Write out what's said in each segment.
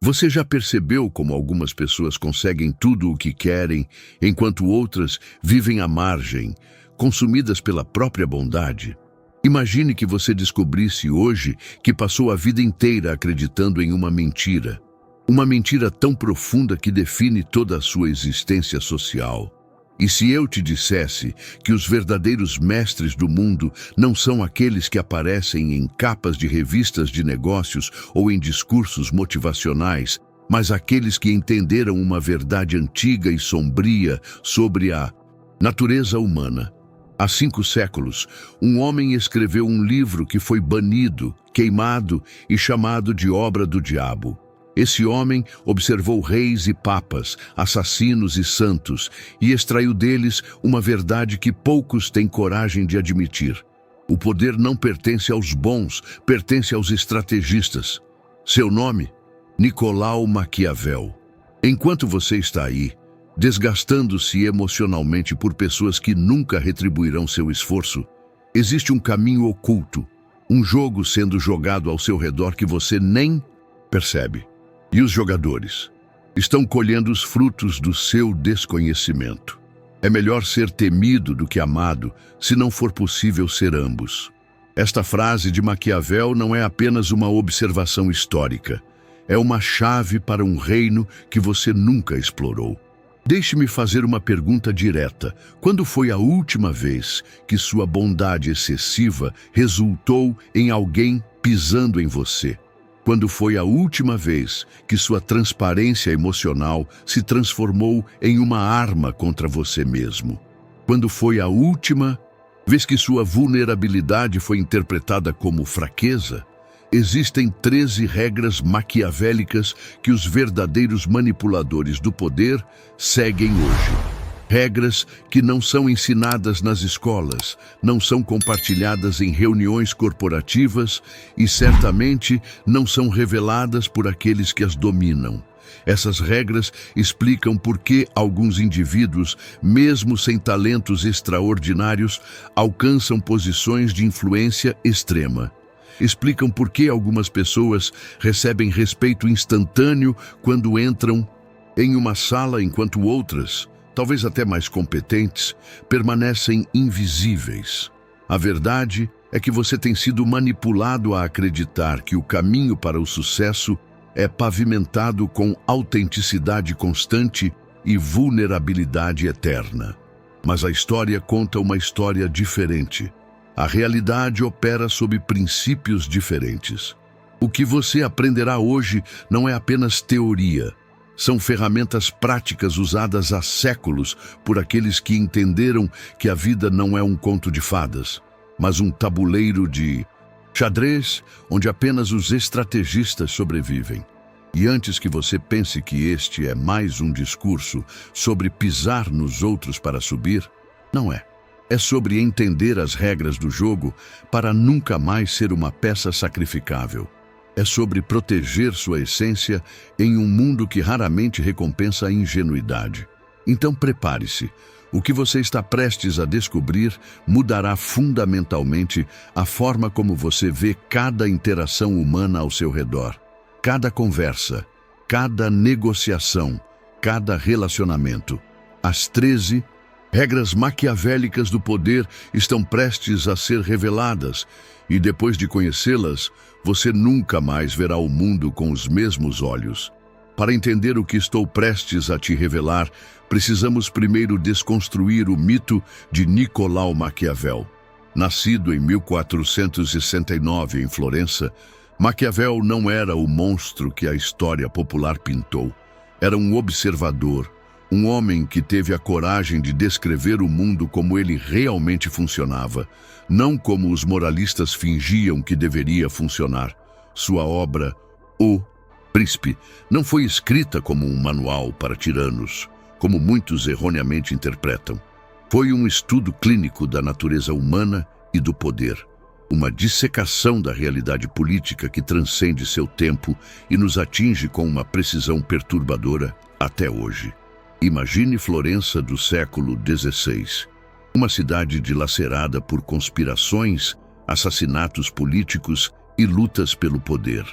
Você já percebeu como algumas pessoas conseguem tudo o que querem, enquanto outras vivem à margem, consumidas pela própria bondade? Imagine que você descobrisse hoje que passou a vida inteira acreditando em uma mentira. Uma mentira tão profunda que define toda a sua existência social. E se eu te dissesse que os verdadeiros mestres do mundo não são aqueles que aparecem em capas de revistas de negócios ou em discursos motivacionais, mas aqueles que entenderam uma verdade antiga e sombria sobre a natureza humana? Há 5 séculos, um homem escreveu um livro que foi banido, queimado e chamado de obra do diabo. Esse homem observou reis e papas, assassinos e santos, e extraiu deles uma verdade que poucos têm coragem de admitir. O poder não pertence aos bons, pertence aos estrategistas. Seu nome? Nicolau Maquiavel. Enquanto você está aí, desgastando-se emocionalmente por pessoas que nunca retribuirão seu esforço, existe um caminho oculto, um jogo sendo jogado ao seu redor que você nem percebe. E os jogadores estão colhendo os frutos do seu desconhecimento. É melhor ser temido do que amado, se não for possível ser ambos. Esta frase de Maquiavel não é apenas uma observação histórica. É uma chave para um reino que você nunca explorou. Deixe-me fazer uma pergunta direta. Quando foi a última vez que sua bondade excessiva resultou em alguém pisando em você? Quando foi a última vez que sua transparência emocional se transformou em uma arma contra você mesmo? Quando foi a última vez que sua vulnerabilidade foi interpretada como fraqueza? Existem 13 regras maquiavélicas que os verdadeiros manipuladores do poder seguem hoje. Regras que não são ensinadas nas escolas, não são compartilhadas em reuniões corporativas e certamente não são reveladas por aqueles que as dominam. Essas regras explicam por que alguns indivíduos, mesmo sem talentos extraordinários, alcançam posições de influência extrema. Explicam por que algumas pessoas recebem respeito instantâneo quando entram em uma sala, enquanto outras, talvez até mais competentes, permanecem invisíveis. A verdade é que você tem sido manipulado a acreditar que o caminho para o sucesso é pavimentado com autenticidade constante e vulnerabilidade eterna. Mas a história conta uma história diferente. A realidade opera sob princípios diferentes. O que você aprenderá hoje não é apenas teoria. São ferramentas práticas usadas há séculos por aqueles que entenderam que a vida não é um conto de fadas, mas um tabuleiro de xadrez onde apenas os estrategistas sobrevivem. E antes que você pense que este é mais um discurso sobre pisar nos outros para subir, não é. É sobre entender as regras do jogo para nunca mais ser uma peça sacrificável. É sobre proteger sua essência em um mundo que raramente recompensa a ingenuidade. Então prepare-se. O que você está prestes a descobrir mudará fundamentalmente a forma como você vê cada interação humana ao seu redor. Cada conversa, cada negociação, cada relacionamento. As 13 regras maquiavélicas do poder estão prestes a ser reveladas, e depois de conhecê-las, você nunca mais verá o mundo com os mesmos olhos. Para entender o que estou prestes a te revelar, precisamos primeiro desconstruir o mito de Nicolau Maquiavel. Nascido em 1469 em Florença, Maquiavel não era o monstro que a história popular pintou. Era um observador, um homem que teve a coragem de descrever o mundo como ele realmente funcionava, não como os moralistas fingiam que deveria funcionar. Sua obra, O Príncipe, não foi escrita como um manual para tiranos, como muitos erroneamente interpretam. Foi um estudo clínico da natureza humana e do poder, uma dissecação da realidade política que transcende seu tempo e nos atinge com uma precisão perturbadora até hoje. Imagine Florença do século XVI, uma cidade dilacerada por conspirações, assassinatos políticos e lutas pelo poder.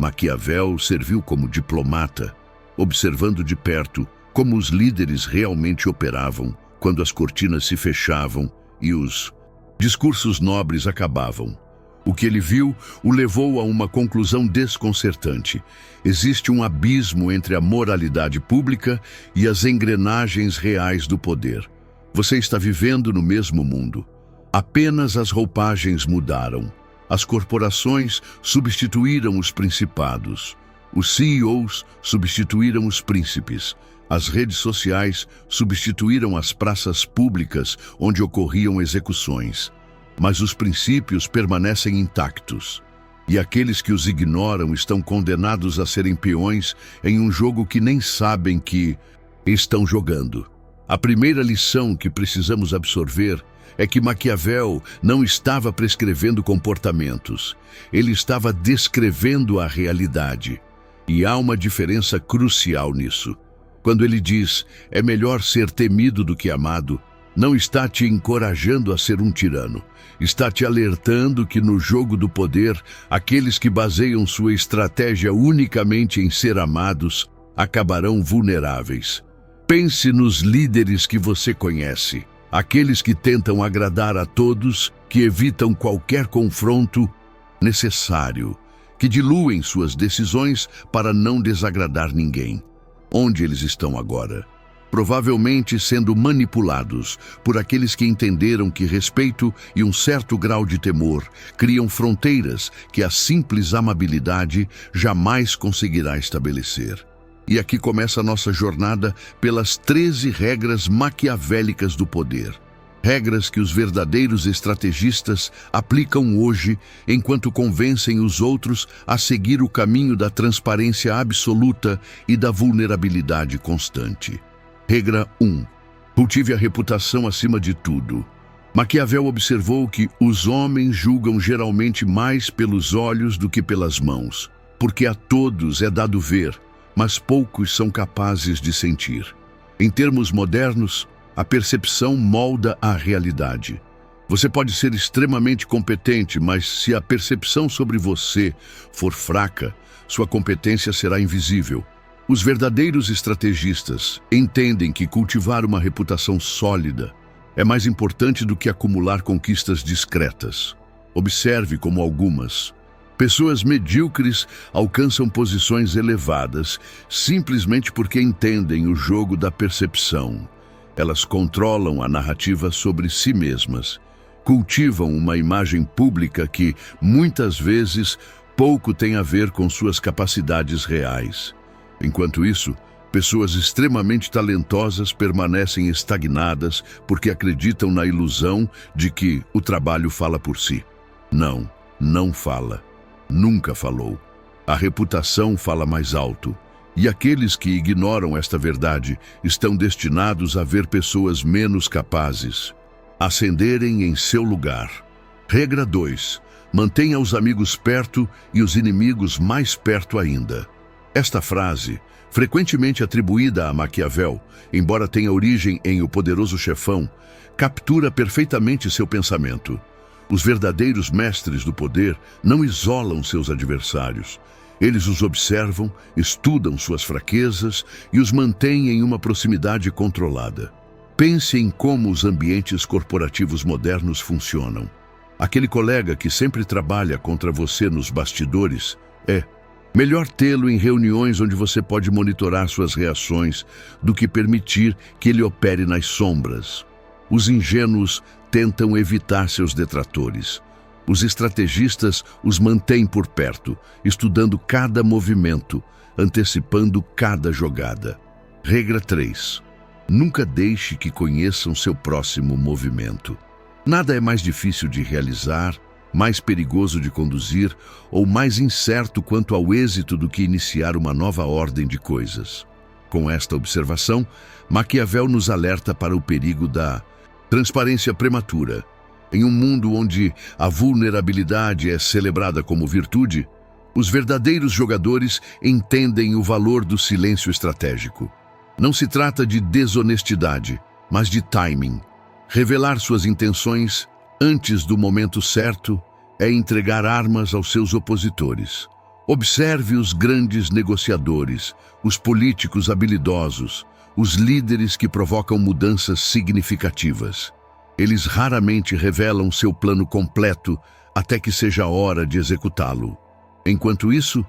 Maquiavel serviu como diplomata, observando de perto como os líderes realmente operavam quando as cortinas se fechavam e os discursos nobres acabavam. O que ele viu o levou a uma conclusão desconcertante. Existe um abismo entre a moralidade pública e as engrenagens reais do poder. Você está vivendo no mesmo mundo. Apenas as roupagens mudaram. As corporações substituíram os principados. Os CEOs substituíram os príncipes. As redes sociais substituíram as praças públicas onde ocorriam execuções. Mas os princípios permanecem intactos. E aqueles que os ignoram estão condenados a serem peões em um jogo que nem sabem que estão jogando. A primeira lição que precisamos absorver é que Maquiavel não estava prescrevendo comportamentos. Ele estava descrevendo a realidade. E há uma diferença crucial nisso. Quando ele diz, é melhor ser temido do que amado, não está te encorajando a ser um tirano. Está te alertando que no jogo do poder, aqueles que baseiam sua estratégia unicamente em ser amados, acabarão vulneráveis. Pense nos líderes que você conhece. Aqueles que tentam agradar a todos, que evitam qualquer confronto necessário, que diluem suas decisões para não desagradar ninguém. Onde eles estão agora? Provavelmente sendo manipulados por aqueles que entenderam que respeito e um certo grau de temor criam fronteiras que a simples amabilidade jamais conseguirá estabelecer. E aqui começa a nossa jornada pelas 13 regras maquiavélicas do poder. Regras que os verdadeiros estrategistas aplicam hoje enquanto convencem os outros a seguir o caminho da transparência absoluta e da vulnerabilidade constante. Regra 1. Cultive a reputação acima de tudo. Maquiavel observou que os homens julgam geralmente mais pelos olhos do que pelas mãos, porque a todos é dado ver, mas poucos são capazes de sentir. Em termos modernos, a percepção molda a realidade. Você pode ser extremamente competente, mas se a percepção sobre você for fraca, sua competência será invisível. Os verdadeiros estrategistas entendem que cultivar uma reputação sólida é mais importante do que acumular conquistas discretas. Observe como algumas pessoas medíocres alcançam posições elevadas simplesmente porque entendem o jogo da percepção. Elas controlam a narrativa sobre si mesmas, cultivam uma imagem pública que, muitas vezes, pouco tem a ver com suas capacidades reais. Enquanto isso, pessoas extremamente talentosas permanecem estagnadas porque acreditam na ilusão de que o trabalho fala por si. Não, não fala. Nunca falou. A reputação fala mais alto. E aqueles que ignoram esta verdade estão destinados a ver pessoas menos capazes ascenderem em seu lugar. Regra 2. Mantenha os amigos perto e os inimigos mais perto ainda. Esta frase, frequentemente atribuída a Maquiavel, embora tenha origem em O Poderoso Chefão, captura perfeitamente seu pensamento. Os verdadeiros mestres do poder não isolam seus adversários. Eles os observam, estudam suas fraquezas e os mantêm em uma proximidade controlada. Pense em como os ambientes corporativos modernos funcionam. Aquele colega que sempre trabalha contra você nos bastidores é melhor tê-lo em reuniões onde você pode monitorar suas reações do que permitir que ele opere nas sombras. Os ingênuos tentam evitar seus detratores. Os estrategistas os mantêm por perto, estudando cada movimento, antecipando cada jogada. Regra 3. Nunca deixe que conheçam seu próximo movimento. Nada é mais difícil de realizar, mais perigoso de conduzir ou mais incerto quanto ao êxito do que iniciar uma nova ordem de coisas. Com esta observação, Maquiavel nos alerta para o perigo da transparência prematura. Em um mundo onde a vulnerabilidade é celebrada como virtude, os verdadeiros jogadores entendem o valor do silêncio estratégico. Não se trata de desonestidade, mas de timing. Revelar suas intenções antes do momento certo é entregar armas aos seus opositores. Observe os grandes negociadores, os políticos habilidosos, os líderes que provocam mudanças significativas. Eles raramente revelam seu plano completo até que seja a hora de executá-lo. Enquanto isso,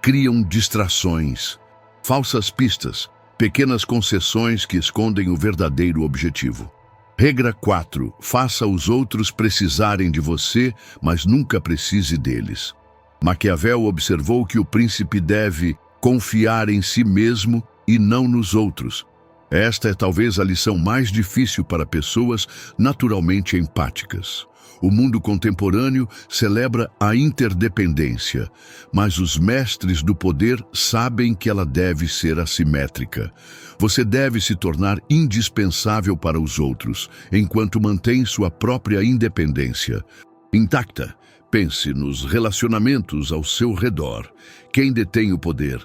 criam distrações, falsas pistas, pequenas concessões que escondem o verdadeiro objetivo. Regra 4. Faça os outros precisarem de você, mas nunca precise deles. Maquiavel observou que o príncipe deve confiar em si mesmo e não nos outros. Esta é talvez a lição mais difícil para pessoas naturalmente empáticas. O mundo contemporâneo celebra a interdependência, mas os mestres do poder sabem que ela deve ser assimétrica. Você deve se tornar indispensável para os outros, enquanto mantém sua própria independência intacta. Pense nos relacionamentos ao seu redor. Quem detém o poder?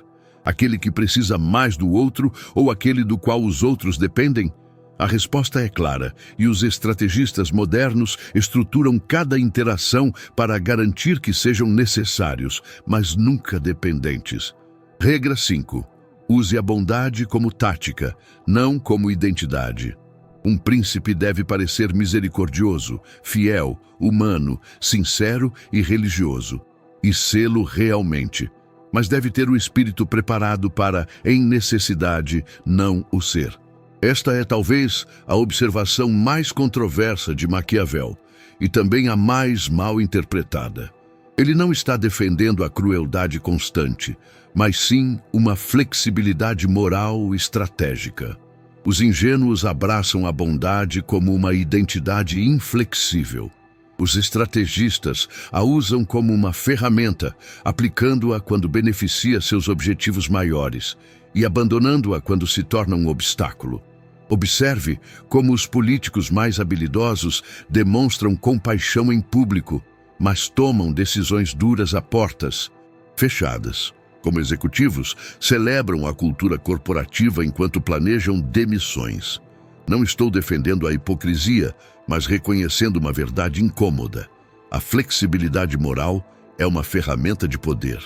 Aquele que precisa mais do outro ou aquele do qual os outros dependem? A resposta é clara, e os estrategistas modernos estruturam cada interação para garantir que sejam necessários, mas nunca dependentes. Regra 5. Use a bondade como tática, não como identidade. Um príncipe deve parecer misericordioso, fiel, humano, sincero e religioso, e sê-lo realmente. Mas deve ter o espírito preparado para, em necessidade, não o ser. Esta é talvez a observação mais controversa de Maquiavel, e também a mais mal interpretada. Ele não está defendendo a crueldade constante, mas sim uma flexibilidade moral estratégica. Os ingênuos abraçam a bondade como uma identidade inflexível. Os estrategistas a usam como uma ferramenta, aplicando-a quando beneficia seus objetivos maiores e abandonando-a quando se torna um obstáculo. Observe como os políticos mais habilidosos demonstram compaixão em público, mas tomam decisões duras a portas fechadas. Como executivos, celebram a cultura corporativa enquanto planejam demissões. Não estou defendendo a hipocrisia, mas reconhecendo uma verdade incômoda. A flexibilidade moral é uma ferramenta de poder.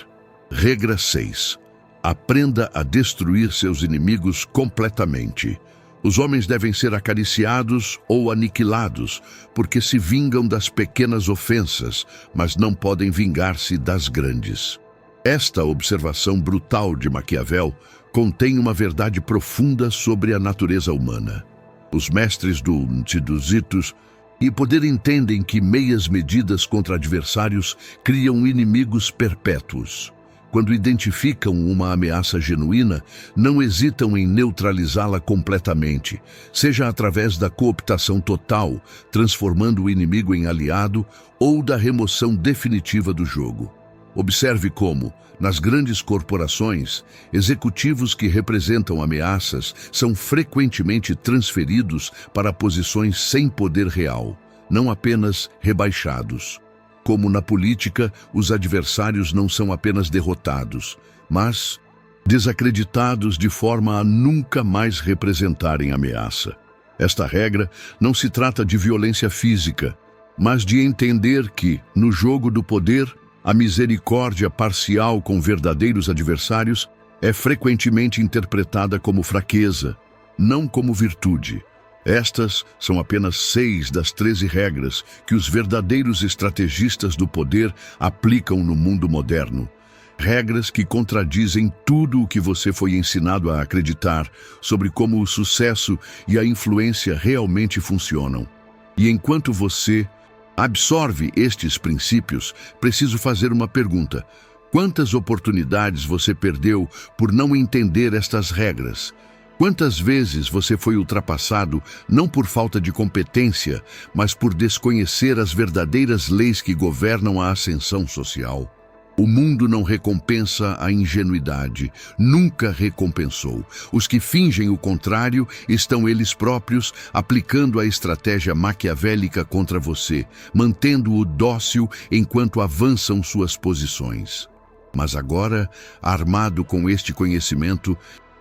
Regra 6. Aprenda a destruir seus inimigos completamente. Os homens devem ser acariciados ou aniquilados, porque se vingam das pequenas ofensas, mas não podem vingar-se das grandes. Esta observação brutal de Maquiavel contém uma verdade profunda sobre a natureza humana. Os mestres dos itos e poder entendem que meias medidas contra adversários criam inimigos perpétuos. Quando identificam uma ameaça genuína, não hesitam em neutralizá-la completamente, seja através da cooptação total, transformando o inimigo em aliado, ou da remoção definitiva do jogo. Observe como, nas grandes corporações, executivos que representam ameaças são frequentemente transferidos para posições sem poder real, não apenas rebaixados. Como na política, os adversários não são apenas derrotados, mas desacreditados de forma a nunca mais representarem ameaça. Esta regra não se trata de violência física, mas de entender que, no jogo do poder, a misericórdia parcial com verdadeiros adversários é frequentemente interpretada como fraqueza, não como virtude. Estas são apenas 6 das 13 regras que os verdadeiros estrategistas do poder aplicam no mundo moderno. Regras que contradizem tudo o que você foi ensinado a acreditar sobre como o sucesso e a influência realmente funcionam. E enquanto você absorve estes princípios, preciso fazer uma pergunta. Quantas oportunidades você perdeu por não entender estas regras? Quantas vezes você foi ultrapassado não por falta de competência, mas por desconhecer as verdadeiras leis que governam a ascensão social? O mundo não recompensa a ingenuidade, nunca recompensou. Os que fingem o contrário estão eles próprios aplicando a estratégia maquiavélica contra você, mantendo-o dócil enquanto avançam suas posições. Mas agora, armado com este conhecimento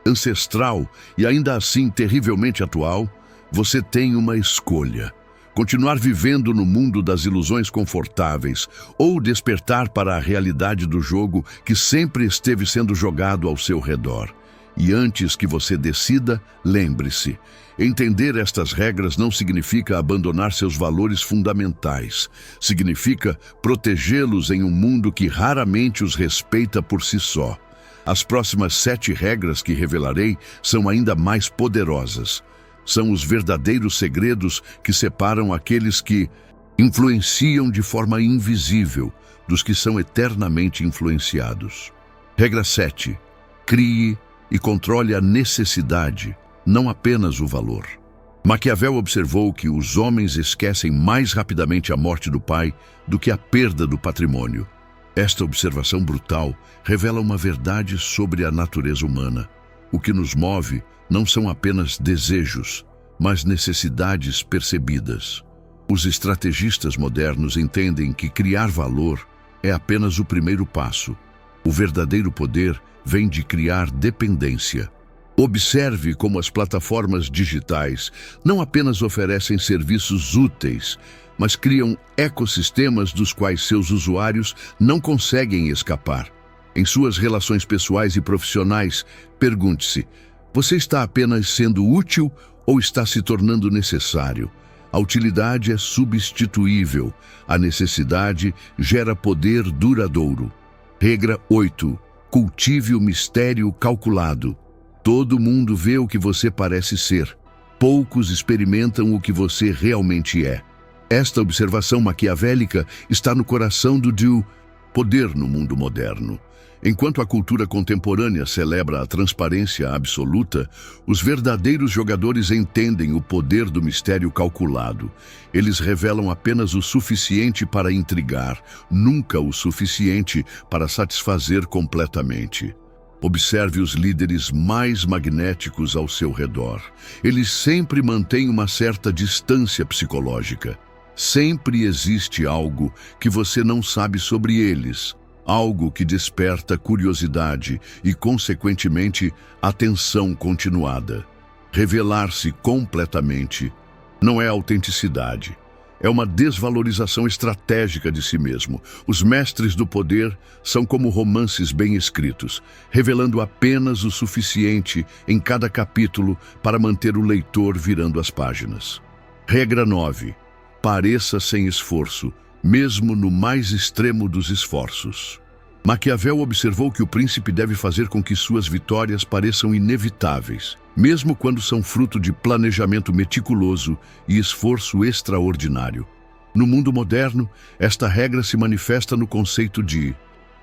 ancestral e ainda assim terrivelmente atual, você tem uma escolha. Continuar vivendo no mundo das ilusões confortáveis ou despertar para a realidade do jogo que sempre esteve sendo jogado ao seu redor. E antes que você decida, lembre-se, entender estas regras não significa abandonar seus valores fundamentais. Significa protegê-los em um mundo que raramente os respeita por si só. As próximas 7 regras que revelarei são ainda mais poderosas. São os verdadeiros segredos que separam aqueles que influenciam de forma invisível dos que são eternamente influenciados. Regra 7. Crie e controle a necessidade, não apenas o valor. Maquiavel observou que os homens esquecem mais rapidamente a morte do pai do que a perda do patrimônio. Esta observação brutal revela uma verdade sobre a natureza humana. O que nos move não são apenas desejos, mas necessidades percebidas. Os estrategistas modernos entendem que criar valor é apenas o primeiro passo. O verdadeiro poder vem de criar dependência. Observe como as plataformas digitais não apenas oferecem serviços úteis, mas criam ecossistemas dos quais seus usuários não conseguem escapar. Em suas relações pessoais e profissionais, pergunte-se: você está apenas sendo útil ou está se tornando necessário? A utilidade é substituível, a necessidade gera poder duradouro. Regra 8. Cultive o mistério calculado. Todo mundo vê o que você parece ser. Poucos experimentam o que você realmente é. Esta observação maquiavélica está no coração do poder no mundo moderno. Enquanto a cultura contemporânea celebra a transparência absoluta, os verdadeiros jogadores entendem o poder do mistério calculado. Eles revelam apenas o suficiente para intrigar, nunca o suficiente para satisfazer completamente. Observe os líderes mais magnéticos ao seu redor. Eles sempre mantêm uma certa distância psicológica. Sempre existe algo que você não sabe sobre eles. Algo que desperta curiosidade e, consequentemente, atenção continuada. Revelar-se completamente não é autenticidade. É uma desvalorização estratégica de si mesmo. Os mestres do poder são como romances bem escritos, revelando apenas o suficiente em cada capítulo para manter o leitor virando as páginas. Regra 9. Pareça sem esforço, mesmo no mais extremo dos esforços. Maquiavel observou que o príncipe deve fazer com que suas vitórias pareçam inevitáveis, mesmo quando são fruto de planejamento meticuloso e esforço extraordinário. No mundo moderno, esta regra se manifesta no conceito de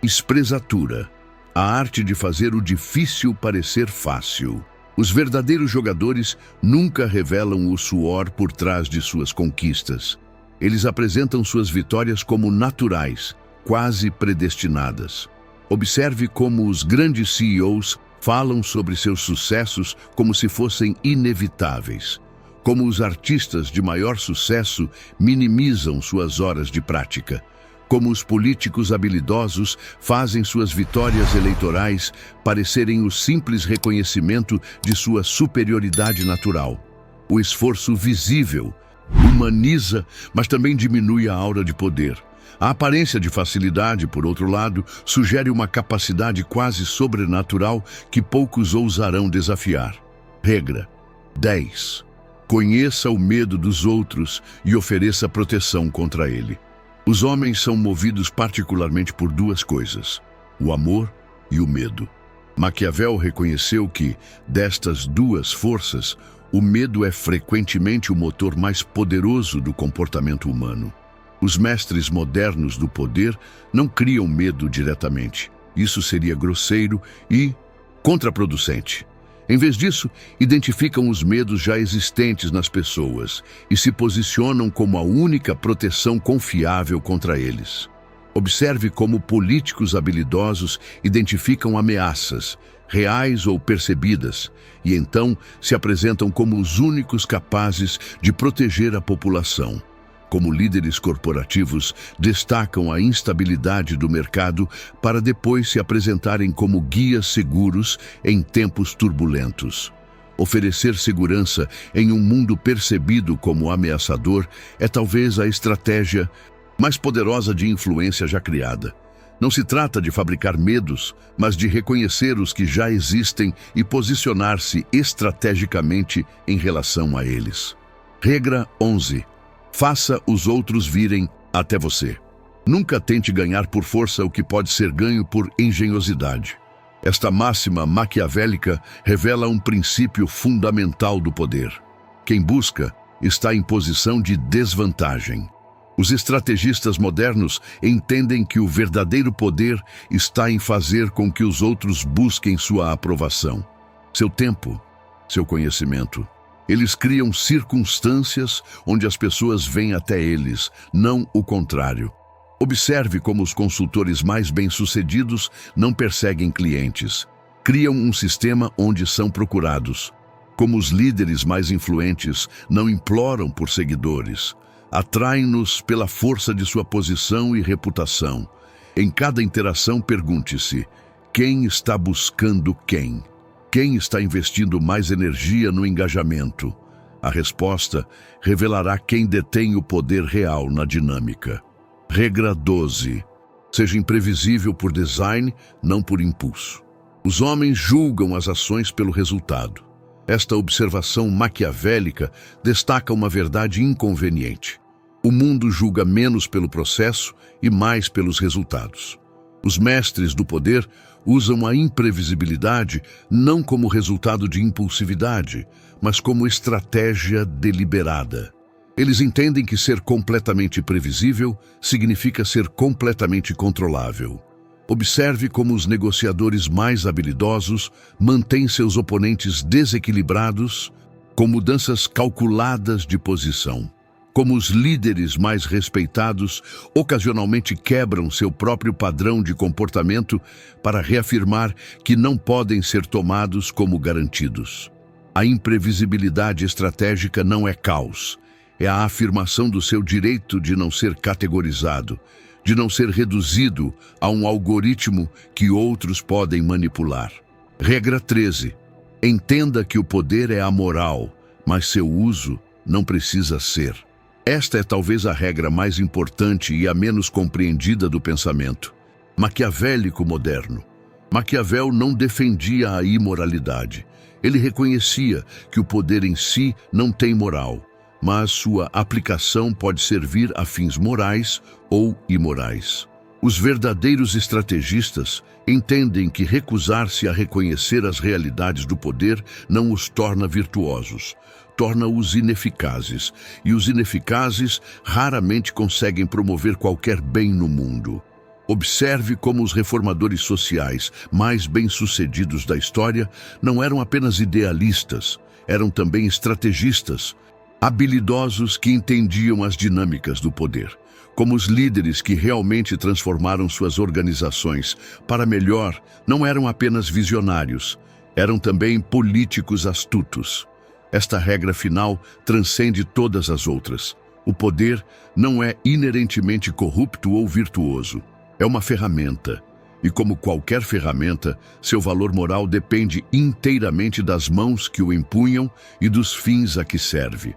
espresatura, a arte de fazer o difícil parecer fácil. Os verdadeiros jogadores nunca revelam o suor por trás de suas conquistas. Eles apresentam suas vitórias como naturais, quase predestinadas. Observe como os grandes CEOs falam sobre seus sucessos como se fossem inevitáveis. Como os artistas de maior sucesso minimizam suas horas de prática. Como os políticos habilidosos fazem suas vitórias eleitorais parecerem o simples reconhecimento de sua superioridade natural. O esforço visível humaniza, mas também diminui a aura de poder. A aparência de facilidade, por outro lado, sugere uma capacidade quase sobrenatural que poucos ousarão desafiar. Regra 10. Conheça o medo dos outros e ofereça proteção contra ele. Os homens são movidos particularmente por duas coisas: o amor e o medo. Maquiavel reconheceu que, destas duas forças, o medo é frequentemente o motor mais poderoso do comportamento humano. Os mestres modernos do poder não criam medo diretamente. Isso seria grosseiro e contraproducente. Em vez disso, identificam os medos já existentes nas pessoas e se posicionam como a única proteção confiável contra eles. Observe como políticos habilidosos identificam ameaças, reais ou percebidas, e então se apresentam como os únicos capazes de proteger a população. Como líderes corporativos, destacam a instabilidade do mercado para depois se apresentarem como guias seguros em tempos turbulentos. Oferecer segurança em um mundo percebido como ameaçador é talvez a estratégia mais poderosa de influência já criada. Não se trata de fabricar medos, mas de reconhecer os que já existem e posicionar-se estrategicamente em relação a eles. Regra 11. Faça os outros virem até você. Nunca tente ganhar por força o que pode ser ganho por engenhosidade. Esta máxima maquiavélica revela um princípio fundamental do poder. Quem busca está em posição de desvantagem. Os estrategistas modernos entendem que o verdadeiro poder está em fazer com que os outros busquem sua aprovação, seu tempo, seu conhecimento. Eles criam circunstâncias onde as pessoas vêm até eles, não o contrário. Observe como os consultores mais bem-sucedidos não perseguem clientes. Criam um sistema onde são procurados. Como os líderes mais influentes não imploram por seguidores. Atraem-nos pela força de sua posição e reputação. Em cada interação, pergunte-se: quem está buscando quem? Quem está investindo mais energia no engajamento? A resposta revelará quem detém o poder real na dinâmica. Regra 12. Seja imprevisível por design, não por impulso. Os homens julgam as ações pelo resultado. Esta observação maquiavélica destaca uma verdade inconveniente. O mundo julga menos pelo processo e mais pelos resultados. Os mestres do poder usam a imprevisibilidade não como resultado de impulsividade, mas como estratégia deliberada. Eles entendem que ser completamente previsível significa ser completamente controlável. Observe como os negociadores mais habilidosos mantêm seus oponentes desequilibrados com mudanças calculadas de posição. Como os líderes mais respeitados ocasionalmente quebram seu próprio padrão de comportamento para reafirmar que não podem ser tomados como garantidos. A imprevisibilidade estratégica não é caos, é a afirmação do seu direito de não ser categorizado, de não ser reduzido a um algoritmo que outros podem manipular. Regra 13. Entenda que o poder é amoral, mas seu uso não precisa ser. Esta é talvez a regra mais importante e a menos compreendida do pensamento maquiavélico moderno. Maquiavel não defendia a imoralidade. Ele reconhecia que o poder em si não tem moral, mas sua aplicação pode servir a fins morais ou imorais. Os verdadeiros estrategistas entendem que recusar-se a reconhecer as realidades do poder não os torna virtuosos, torna-os ineficazes, e os ineficazes raramente conseguem promover qualquer bem no mundo. Observe como os reformadores sociais mais bem-sucedidos da história não eram apenas idealistas, eram também estrategistas, habilidosos que entendiam as dinâmicas do poder. Como os líderes que realmente transformaram suas organizações para melhor, não eram apenas visionários, eram também políticos astutos. Esta regra final transcende todas as outras. O poder não é inerentemente corrupto ou virtuoso. É uma ferramenta. E como qualquer ferramenta, seu valor moral depende inteiramente das mãos que o empunham e dos fins a que serve.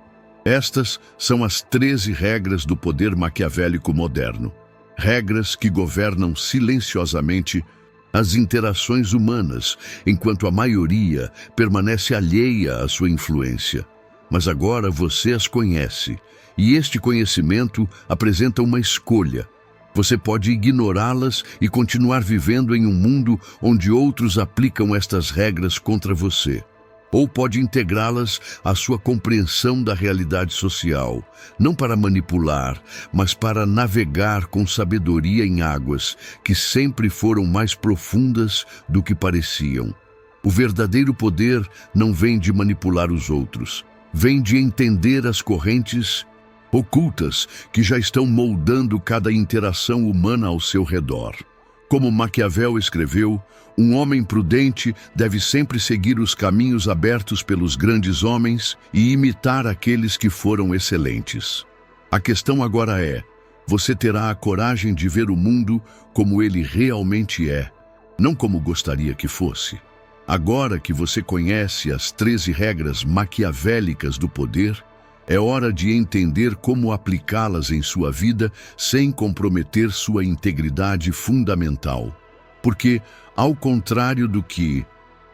Estas são as 13 regras do poder maquiavélico moderno. Regras que governam silenciosamente as interações humanas, enquanto a maioria permanece alheia à sua influência. Mas agora você as conhece, e este conhecimento apresenta uma escolha. Você pode ignorá-las e continuar vivendo em um mundo onde outros aplicam estas regras contra você. Ou pode integrá-las à sua compreensão da realidade social, não para manipular, mas para navegar com sabedoria em águas que sempre foram mais profundas do que pareciam. O verdadeiro poder não vem de manipular os outros, vem de entender as correntes ocultas que já estão moldando cada interação humana ao seu redor. Como Maquiavel escreveu, um homem prudente deve sempre seguir os caminhos abertos pelos grandes homens e imitar aqueles que foram excelentes. A questão agora é: você terá a coragem de ver o mundo como ele realmente é, não como gostaria que fosse? Agora que você conhece as 13 regras maquiavélicas do poder, é hora de entender como aplicá-las em sua vida sem comprometer sua integridade fundamental. Porque, ao contrário do que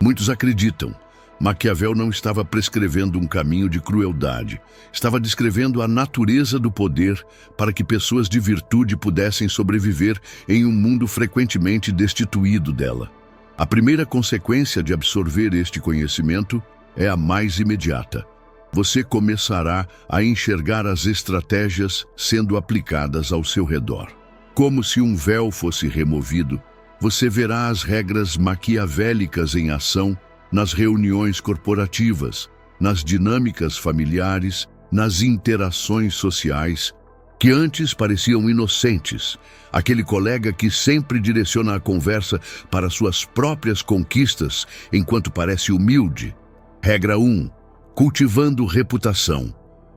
muitos acreditam, Maquiavel não estava prescrevendo um caminho de crueldade. Estava descrevendo a natureza do poder para que pessoas de virtude pudessem sobreviver em um mundo frequentemente destituído dela. A primeira consequência de absorver este conhecimento é a mais imediata. Você começará a enxergar as estratégias sendo aplicadas ao seu redor. Como se um véu fosse removido, você verá as regras maquiavélicas em ação nas reuniões corporativas, nas dinâmicas familiares, nas interações sociais, que antes pareciam inocentes. Aquele colega que sempre direciona a conversa para suas próprias conquistas, enquanto parece humilde. Regra 1. Cultivando reputação.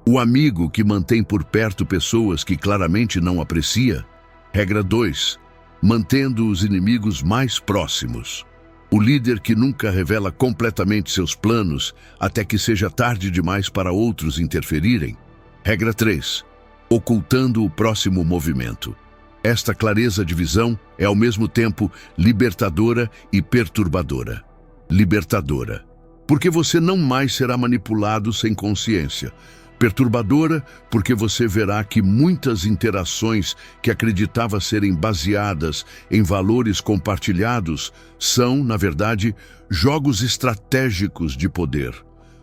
O amigo que mantém por perto pessoas que claramente não aprecia. Regra 2. Mantendo os inimigos mais próximos. O líder que nunca revela completamente seus planos até que seja tarde demais para outros interferirem. Regra 3. Ocultando o próximo movimento. Esta clareza de visão é ao mesmo tempo libertadora e perturbadora. Libertadora, porque você não mais será manipulado sem consciência. Perturbadora, porque você verá que muitas interações que acreditava serem baseadas em valores compartilhados são, na verdade, jogos estratégicos de poder.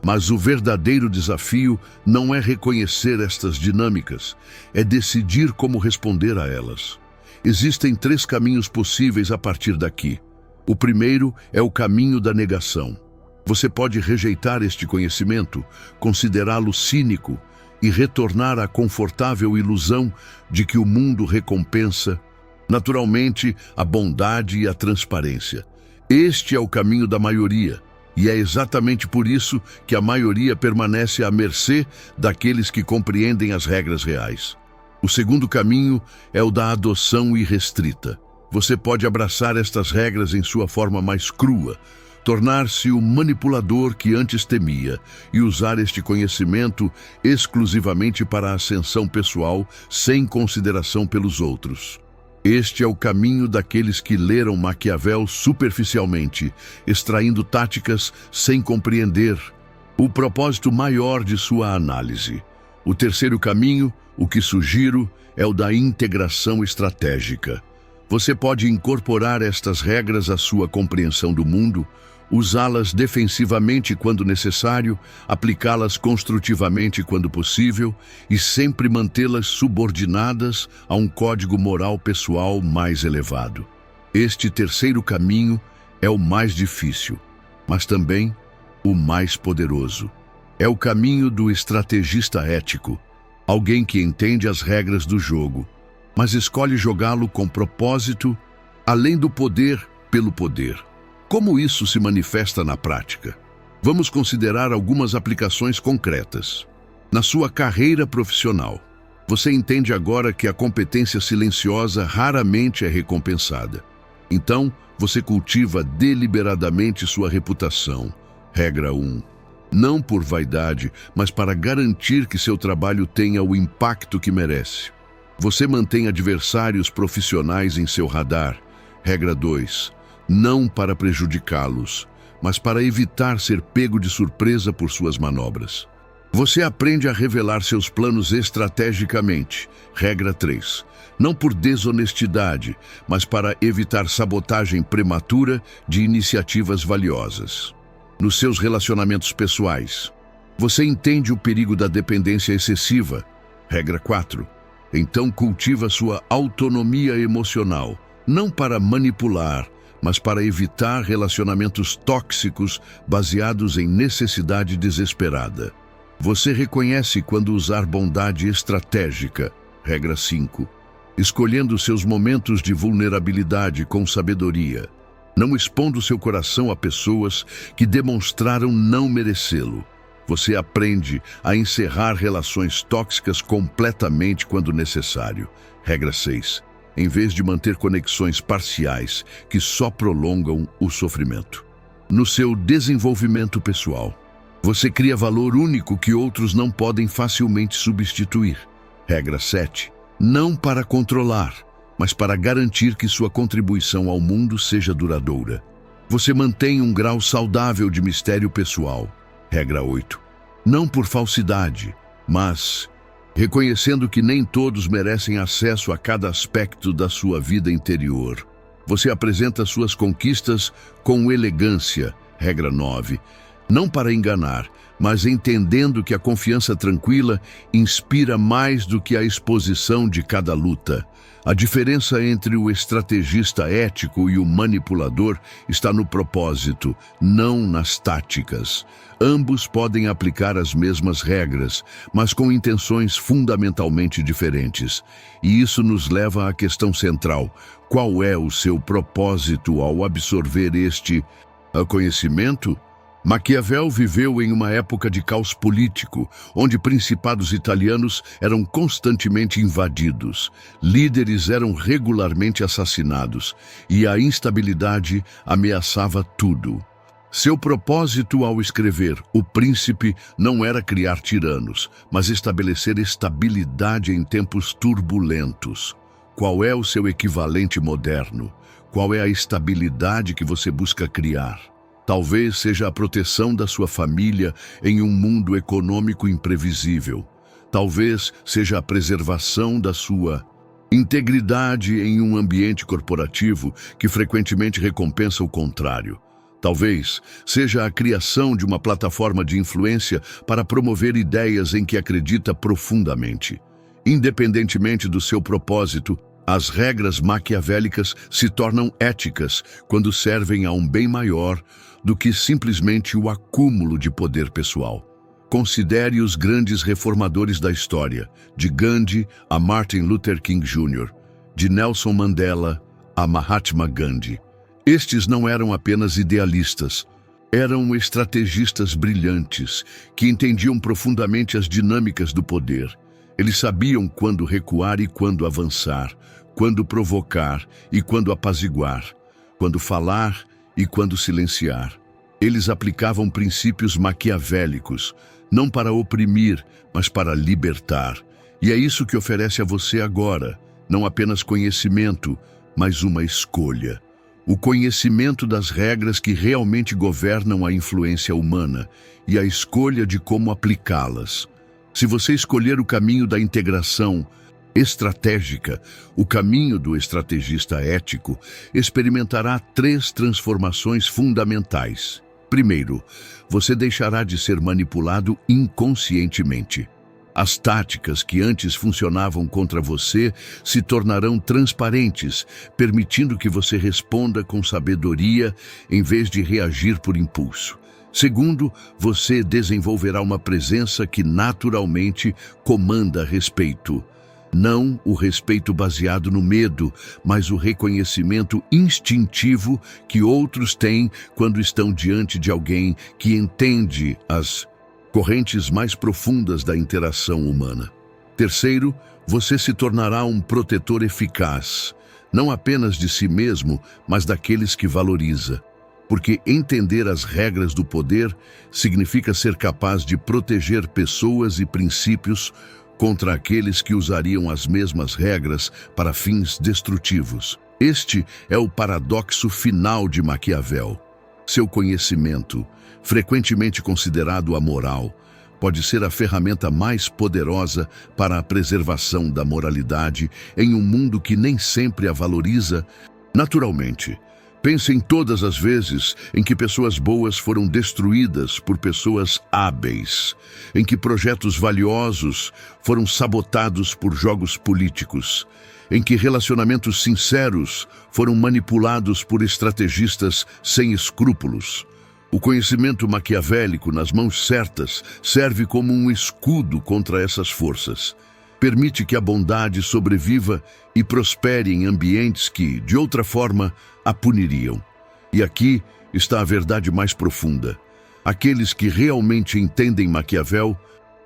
Mas o verdadeiro desafio não é reconhecer estas dinâmicas, é decidir como responder a elas. Existem 3 caminhos possíveis a partir daqui. O primeiro é o caminho da negação. Você pode rejeitar este conhecimento, considerá-lo cínico e retornar à confortável ilusão de que o mundo recompensa, naturalmente, a bondade e a transparência. Este é o caminho da maioria. E é exatamente por isso que a maioria permanece à mercê daqueles que compreendem as regras reais. O segundo caminho é o da adoção irrestrita. Você pode abraçar estas regras em sua forma mais crua, tornar-se o manipulador que antes temia e usar este conhecimento exclusivamente para a ascensão pessoal, sem consideração pelos outros. Este é o caminho daqueles que leram Maquiavel superficialmente, extraindo táticas sem compreender o propósito maior de sua análise. O terceiro caminho, o que sugiro, é o da integração estratégica. Você pode incorporar estas regras à sua compreensão do mundo, usá-las defensivamente quando necessário, aplicá-las construtivamente quando possível e sempre mantê-las subordinadas a um código moral pessoal mais elevado. Este terceiro caminho é o mais difícil, mas também o mais poderoso. É o caminho do estrategista ético, alguém que entende as regras do jogo, mas escolhe jogá-lo com propósito, além do poder pelo poder. Como isso se manifesta na prática? Vamos considerar algumas aplicações concretas. Na sua carreira profissional, você entende agora que a competência silenciosa raramente é recompensada. Então, você cultiva deliberadamente sua reputação. Regra 1. Não por vaidade, mas para garantir que seu trabalho tenha o impacto que merece. Você mantém adversários profissionais em seu radar. Regra 2. Não para prejudicá-los, mas para evitar ser pego de surpresa por suas manobras. Você aprende a revelar seus planos estrategicamente. Regra 3. Não por desonestidade, mas para evitar sabotagem prematura de iniciativas valiosas. Nos seus relacionamentos pessoais, você entende o perigo da dependência excessiva. Regra 4. Então cultiva sua autonomia emocional, não para manipular, mas para evitar relacionamentos tóxicos baseados em necessidade desesperada. Você reconhece quando usar bondade estratégica. Regra 5. Escolhendo seus momentos de vulnerabilidade com sabedoria, não expondo seu coração a pessoas que demonstraram não merecê-lo. Você aprende a encerrar relações tóxicas completamente quando necessário. Regra 6. Em vez de manter conexões parciais que só prolongam o sofrimento. no seu desenvolvimento pessoal. Você cria valor único que outros não podem facilmente substituir. Regra 7. Não para controlar, mas para garantir que sua contribuição ao mundo seja duradoura. Você mantém um grau saudável de mistério pessoal. Regra 8. Não por falsidade, mas reconhecendo que nem todos merecem acesso a cada aspecto da sua vida interior. Você apresenta suas conquistas com elegância. Regra 9. Não para enganar, mas entendendo que a confiança tranquila inspira mais do que a exposição de cada luta. A diferença entre o estrategista ético e o manipulador está no propósito, não nas táticas. Ambos podem aplicar as mesmas regras, mas com intenções fundamentalmente diferentes. E isso nos leva à questão central: qual é o seu propósito ao absorver este conhecimento? Maquiavel viveu em uma época de caos político, onde principados italianos eram constantemente invadidos, líderes eram regularmente assassinados e a instabilidade ameaçava tudo. Seu propósito ao escrever O Príncipe não era criar tiranos, mas estabelecer estabilidade em tempos turbulentos. Qual é o seu equivalente moderno? Qual é a estabilidade que você busca criar? Talvez seja a proteção da sua família em um mundo econômico imprevisível. Talvez seja a preservação da sua integridade em um ambiente corporativo que frequentemente recompensa o contrário. Talvez seja a criação de uma plataforma de influência para promover ideias em que acredita profundamente. Independentemente do seu propósito, as regras maquiavélicas se tornam éticas quando servem a um bem maior do que simplesmente o acúmulo de poder pessoal. Considere os grandes reformadores da história, de Gandhi a Martin Luther King Jr., de Nelson Mandela a Mahatma Gandhi. Estes não eram apenas idealistas, eram estrategistas brilhantes que entendiam profundamente as dinâmicas do poder. Eles sabiam quando recuar e quando avançar, quando provocar e quando apaziguar, quando falar e quando silenciar. Eles aplicavam princípios maquiavélicos, não para oprimir, mas para libertar. E é isso que oferece a você agora, não apenas conhecimento, mas uma escolha. O conhecimento das regras que realmente governam a influência humana e a escolha de como aplicá-las. Se você escolher o caminho da integração estratégica, o caminho do estrategista ético, experimentará 3 transformações fundamentais. Primeiro, você deixará de ser manipulado inconscientemente. As táticas que antes funcionavam contra você se tornarão transparentes, permitindo que você responda com sabedoria em vez de reagir por impulso. Segundo, você desenvolverá uma presença que naturalmente comanda respeito. Não o respeito baseado no medo, mas o reconhecimento instintivo que outros têm quando estão diante de alguém que entende as correntes mais profundas da interação humana. Terceiro, você se tornará um protetor eficaz, não apenas de si mesmo, mas daqueles que valoriza. Porque entender as regras do poder significa ser capaz de proteger pessoas e princípios contra aqueles que usariam as mesmas regras para fins destrutivos. Este é o paradoxo final de Maquiavel. Seu conhecimento, frequentemente considerado amoral, pode ser a ferramenta mais poderosa para a preservação da moralidade em um mundo que nem sempre a valoriza. Naturalmente, pense em todas as vezes em que pessoas boas foram destruídas por pessoas hábeis, em que projetos valiosos foram sabotados por jogos políticos, em que relacionamentos sinceros foram manipulados por estrategistas sem escrúpulos. O conhecimento maquiavélico nas mãos certas serve como um escudo contra essas forças. Permite que a bondade sobreviva e prospere em ambientes que, de outra forma, a puniriam. E aqui está a verdade mais profunda. Aqueles que realmente entendem Maquiavel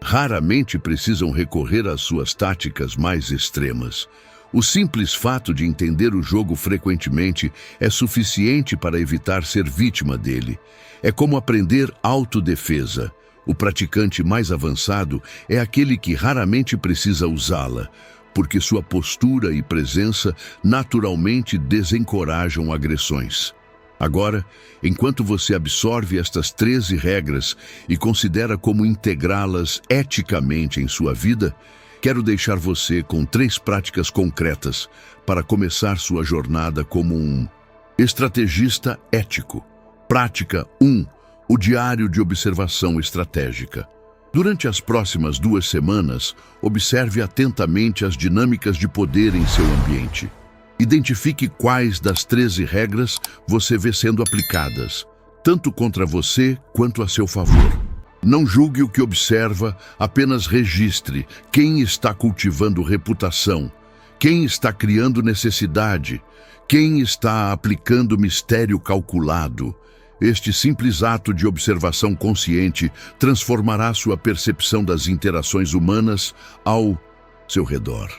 raramente precisam recorrer às suas táticas mais extremas. O simples fato de entender o jogo frequentemente é suficiente para evitar ser vítima dele. É como aprender autodefesa. O praticante mais avançado é aquele que raramente precisa usá-la, porque sua postura e presença naturalmente desencorajam agressões. Agora, enquanto você absorve estas 13 regras e considera como integrá-las eticamente em sua vida, quero deixar você com 3 práticas concretas para começar sua jornada como um estrategista ético. Prática 1. O diário de observação estratégica. Durante as próximas 2 semanas, observe atentamente as dinâmicas de poder em seu ambiente. Identifique quais das 13 regras você vê sendo aplicadas, tanto contra você quanto a seu favor. Não julgue o que observa, apenas registre quem está cultivando reputação, quem está criando necessidade, quem está aplicando mistério calculado. Este simples ato de observação consciente transformará sua percepção das interações humanas ao seu redor.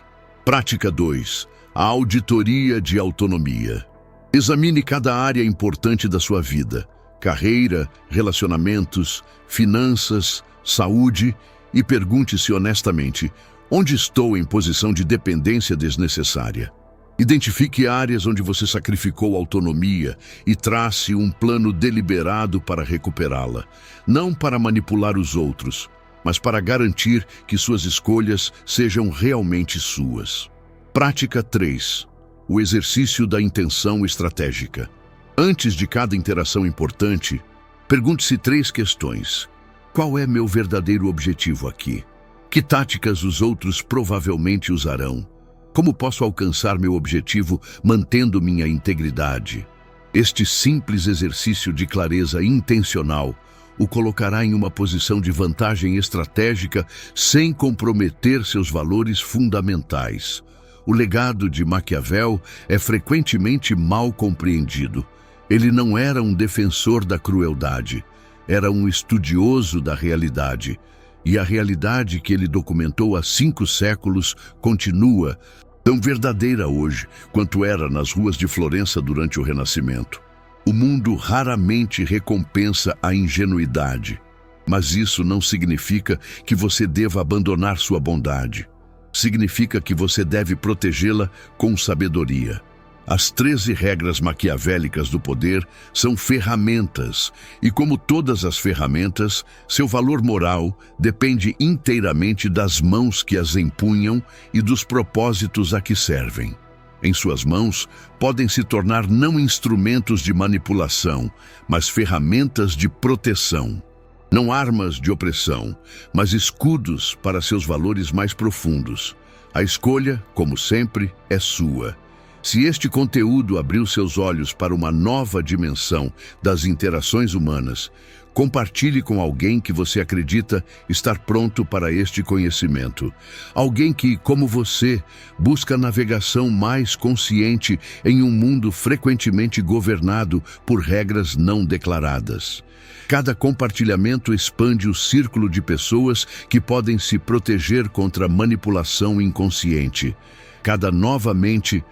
Prática 2. A auditoria de autonomia. Examine cada área importante da sua vida: carreira, relacionamentos, finanças, saúde, e pergunte-se honestamente: onde estou em posição de dependência desnecessária? Identifique áreas onde você sacrificou autonomia e trace um plano deliberado para recuperá-la, não para manipular os outros, mas para garantir que suas escolhas sejam realmente suas. Prática 3. O exercício da intenção estratégica. Antes de cada interação importante, pergunte-se 3 questões. Qual é meu verdadeiro objetivo aqui? Que táticas os outros provavelmente usarão? Como posso alcançar meu objetivo mantendo minha integridade? Este simples exercício de clareza intencional o colocará em uma posição de vantagem estratégica sem comprometer seus valores fundamentais. O legado de Maquiavel é frequentemente mal compreendido. Ele não era um defensor da crueldade, era um estudioso da realidade. E a realidade que ele documentou há 5 séculos continua tão verdadeira hoje quanto era nas ruas de Florença durante o Renascimento. O mundo raramente recompensa a ingenuidade, mas isso não significa que você deva abandonar sua bondade. Significa que você deve protegê-la com sabedoria. As 13 regras maquiavélicas do poder são ferramentas, e como todas as ferramentas, seu valor moral depende inteiramente das mãos que as empunham e dos propósitos a que servem. Em suas mãos, podem se tornar não instrumentos de manipulação, mas ferramentas de proteção. Não armas de opressão, mas escudos para seus valores mais profundos. A escolha, como sempre, é sua. Se este conteúdo abriu seus olhos para uma nova dimensão das interações humanas, compartilhe com alguém que você acredita estar pronto para este conhecimento. Alguém que, como você, busca navegação mais consciente em um mundo frequentemente governado por regras não declaradas. Cada compartilhamento expande o círculo de pessoas que podem se proteger contra manipulação inconsciente. Cada nova mente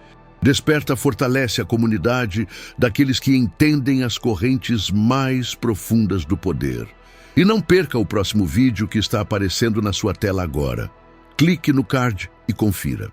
fortalece a comunidade daqueles que entendem as correntes mais profundas do poder. E não perca o próximo vídeo que está aparecendo na sua tela agora. Clique no card e confira.